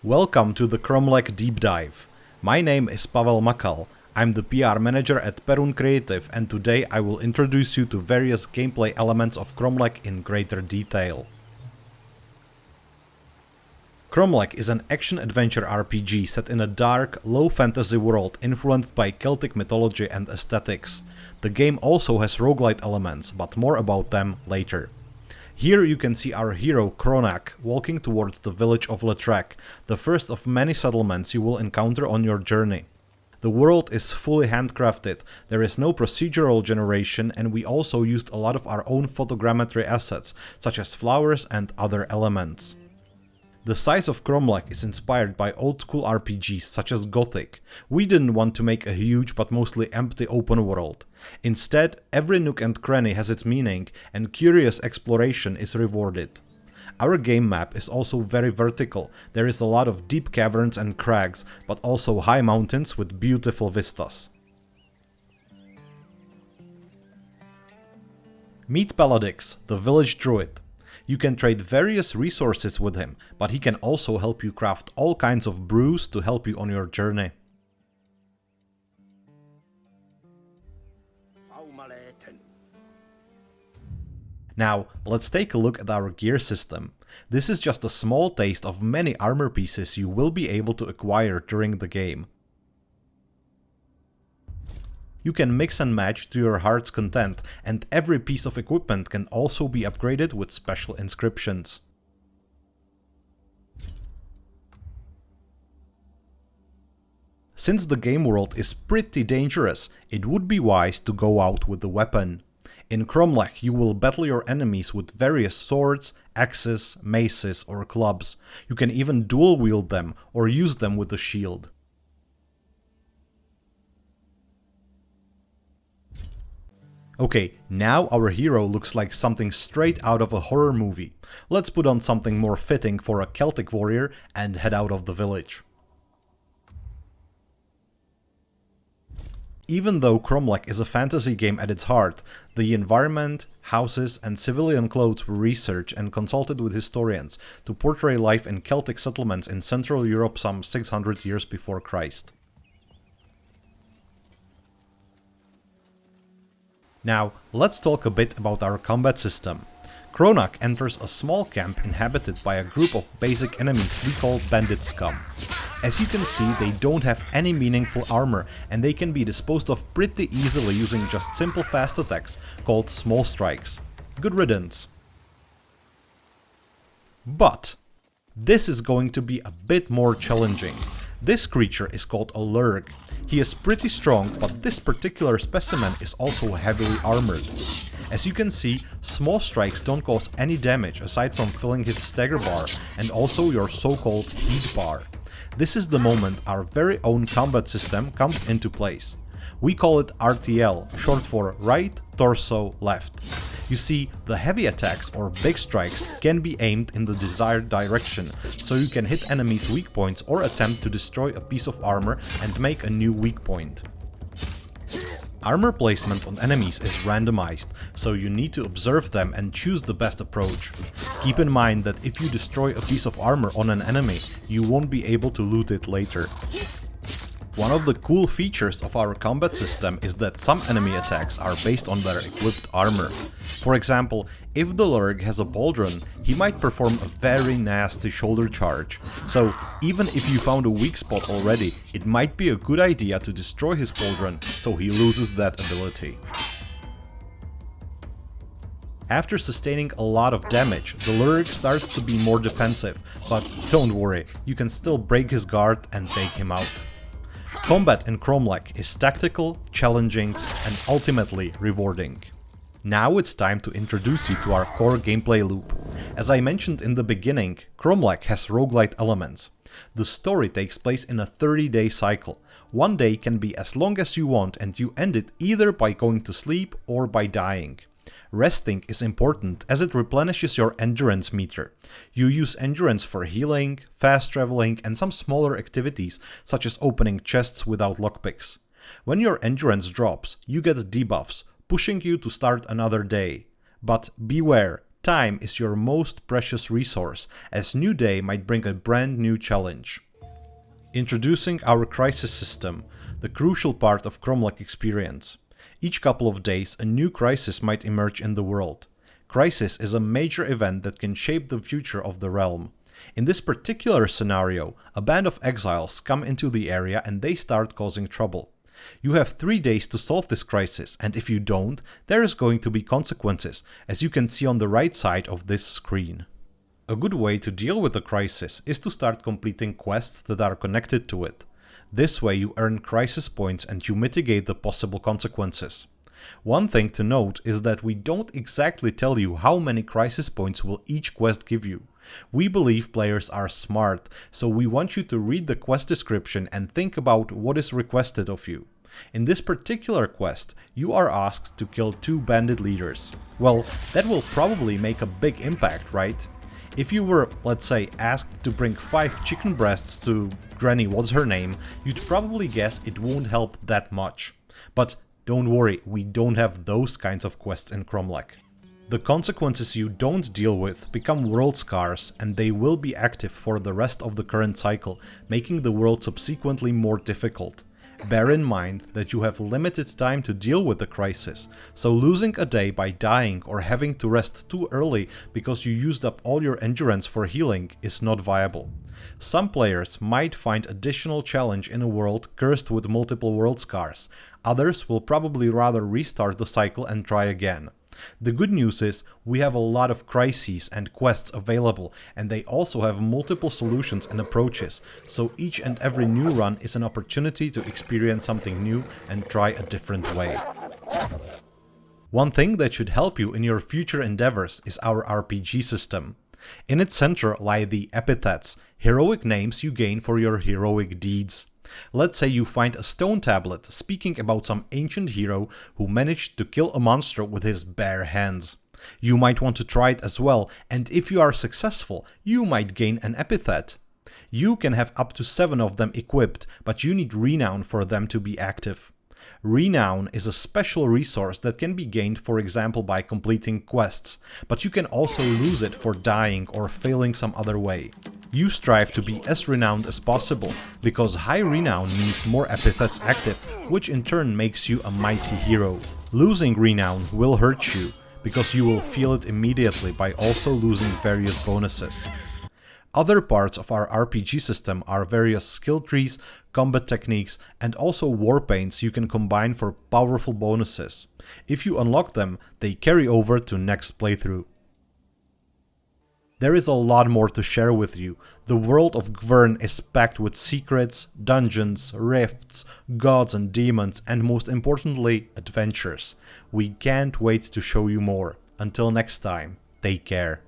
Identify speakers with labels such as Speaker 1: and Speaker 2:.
Speaker 1: Welcome to the Kromlech Deep Dive. My name is Pavel Makal. I'm the PR manager at Perun Creative, and today I will introduce you to various gameplay elements of Kromlech in greater detail. Chromlech is an action-adventure RPG set in a dark, low-fantasy world influenced by Celtic mythology and aesthetics. The game also has roguelite elements, but more about them later. Here you can see our hero Kromlech walking towards the village of Letrek, the first of many settlements you will encounter on your journey. The world is fully handcrafted, there is no procedural generation, and we also used a lot of our own photogrammetry assets, such as flowers and other elements. The size of Kromlech is inspired by old-school RPGs such as Gothic. We didn't want to make a huge but mostly empty open world. Instead, every nook and cranny has its meaning, and curious exploration is rewarded. Our game map is also very vertical. There is a lot of deep caverns and crags, but also high mountains with beautiful vistas. Meet Paladix, the village druid. You can trade various resources with him, but he can also help you craft all kinds of brews to help you on your journey. Now, let's take a look at our gear system. This is just a small taste of many armor pieces you will be able to acquire during the game. You can mix and match to your heart's content, and every piece of equipment can also be upgraded with special inscriptions. Since the game world is pretty dangerous, it would be wise to go out with a weapon. In Kromlech you will battle your enemies with various swords, axes, maces or clubs. You can even dual wield them or use them with a shield. Okay, now our hero looks like something straight out of a horror movie. Let's put on something more fitting for a Celtic warrior and head out of the village. Even though Kromlech is a fantasy game at its heart, the environment, houses and civilian clothes were researched and consulted with historians to portray life in Celtic settlements in Central Europe some 600 years before Christ. Now, let's talk a bit about our combat system. Kromlech enters a small camp inhabited by a group of basic enemies we call bandit scum. As you can see, they don't have any meaningful armor and they can be disposed of pretty easily using just simple fast attacks called small strikes. Good riddance. But this is going to be a bit more challenging. This creature is called a lurg. He is pretty strong, but this particular specimen is also heavily armored. As you can see, small strikes don't cause any damage aside from filling his stagger bar and also your so-called heat bar. This is the moment our very own combat system comes into place. We call it RTL, short for right, torso, left. You see, the heavy attacks or big strikes can be aimed in the desired direction, so you can hit enemies' weak points or attempt to destroy a piece of armor and make a new weak point. Armor placement on enemies is randomized, so you need to observe them and choose the best approach. Keep in mind that if you destroy a piece of armor on an enemy, you won't be able to loot it later. One of the cool features of our combat system is that some enemy attacks are based on their equipped armor. For example, if the lurg has a pauldron, he might perform a very nasty shoulder charge. So even if you found a weak spot already, it might be a good idea to destroy his pauldron so he loses that ability. After sustaining a lot of damage, the lurg starts to be more defensive, but don't worry, you can still break his guard and take him out. Combat in Kromlech is tactical, challenging and ultimately rewarding. Now it's time to introduce you to our core gameplay loop. As I mentioned in the beginning, Kromlech has roguelite elements. The story takes place in a 30-day cycle. One day can be as long as you want and you end it either by going to sleep or by dying. Resting is important as it replenishes your endurance meter. You use endurance for healing, fast traveling and some smaller activities such as opening chests without lockpicks. When your endurance drops, you get debuffs, pushing you to start another day. But beware, Time is your most precious resource, as new day might bring a brand new challenge. Introducing our Crisis system, the crucial part of Chromlech experience. Each couple of days, a new crisis might emerge in the world. Crisis is a major event that can shape the future of the realm. In this particular scenario, a band of exiles come into the area and they start causing trouble. You have 3 days to solve this crisis, and if you don't, there is going to be consequences, as you can see on the right side of this screen. A good way to deal with the crisis is to start completing quests that are connected to it. This way you earn crisis points and you mitigate the possible consequences. One thing to note is that we don't exactly tell you how many crisis points will each quest give you. We believe players are smart, so we want you to read the quest description and think about what is requested of you. In this particular quest, you are asked to kill 2 bandit leaders. Well, that will probably make a big impact, right? If you were, let's say, asked to bring 5 chicken breasts to Granny what's her name, you'd probably guess it won't help that much. But don't worry, we don't have those kinds of quests in Kromlech. The consequences you don't deal with become world scars, and they will be active for the rest of the current cycle, making the world subsequently more difficult. Bear in mind that you have limited time to deal with the crisis, so losing a day by dying or having to rest too early because you used up all your endurance for healing is not viable. Some players might find additional challenge in a world cursed with multiple world scars. Others will probably rather restart the cycle and try again. The good news is we have a lot of crises and quests available, and they also have multiple solutions and approaches, so each and every new run is an opportunity to experience something new and try a different way. One thing that should help you in your future endeavors is our RPG system. In its center lie the epithets, heroic names you gain for your heroic deeds. Let's say you find a stone tablet speaking about some ancient hero who managed to kill a monster with his bare hands. You might want to try it as well, and if you are successful, you might gain an epithet. You can have up to 7 of them equipped, but you need renown for them to be active. Renown is a special resource that can be gained, for example, by completing quests, but you can also lose it for dying or failing some other way. You strive to be as renowned as possible, because high renown means more epithets active, which in turn makes you a mighty hero. Losing renown will hurt you, because you will feel it immediately by also losing various bonuses. Other parts of our RPG system are various skill trees, combat techniques, and also war paints you can combine for powerful bonuses. If you unlock them, they carry over to next playthrough. There is a lot more to share with you. The world of Gwern is packed with secrets, dungeons, rifts, gods and demons, and most importantly, adventures. We can't wait to show you more. Until next time, take care.